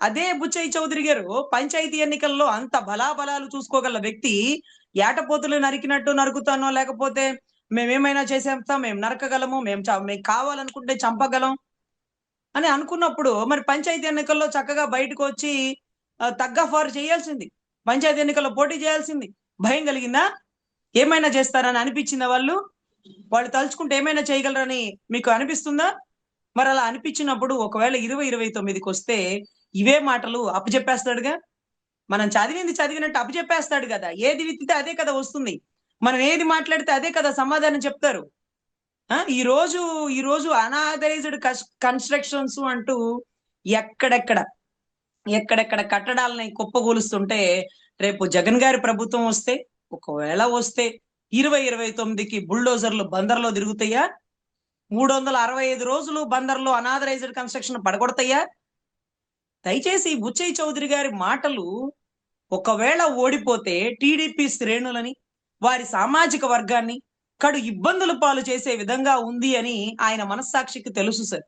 అదే బుచ్చయ్య చౌదరి గారు పంచాయతీ ఎన్నికల్లో అంత బలాబలాలు చూసుకోగల వ్యక్తి ఏటపోతులు నరికినట్టు నరుకుతానో, లేకపోతే మేమేమైనా చేసేస్తాం, మేము నరకగలము, మేము కావాలనుకుంటే చంపగలం అని అనుకున్నప్పుడు మరి పంచాయతీ ఎన్నికల్లో చక్కగా బయటకు వచ్చి తగ్గఫారు చేయాల్సింది. పంచాయతీ ఎన్నికల్లో పోటీ చేయాల్సింది. భయం కలిగిందా? ఏమైనా చేస్తారని అనిపించిందా? వాళ్ళు తలుచుకుంటే ఏమైనా చేయగలరని మీకు అనిపిస్తుందా? మరి అలా అనిపించినప్పుడు ఒకవేళ 2029కి వస్తే ఇవే మాటలు అప్పచెప్పేస్తాడుగా. మనం చదివింది చదివినట్టు అప్పచెప్పేస్తాడు కదా. ఏది విత్తితే అదే కదా వస్తుంది. మనం ఏది మాట్లాడితే అదే కదా సమాధానం చెప్తారు. ఈ రోజు అనాథరైజ్డ్ కన్స్ట్రక్షన్స్ అంటూ ఎక్కడెక్కడ ఎక్కడెక్కడ కట్టడాలని కుప్పగూలుస్తుంటే, రేపు జగన్ గారి ప్రభుత్వం వస్తే, ఒకవేళ వస్తే 2029కి బుల్డోజర్లు బందర్లో తిరుగుతాయా? 365 రోజులు బందర్లో అనాథరైజ్డ్ కన్స్ట్రక్షన్ పడగొడతాయా? దయచేసి బుచ్చయ్య చౌదరి గారి మాటలు ఒకవేళ ఓడిపోతే టీడీపీ శ్రేణులని, వారి సామాజిక వర్గాన్ని కడు ఇబ్బందుల పాలు చేసే విధంగా ఉంది అని ఆయన మనస్సాక్షికి తెలుసు సార్.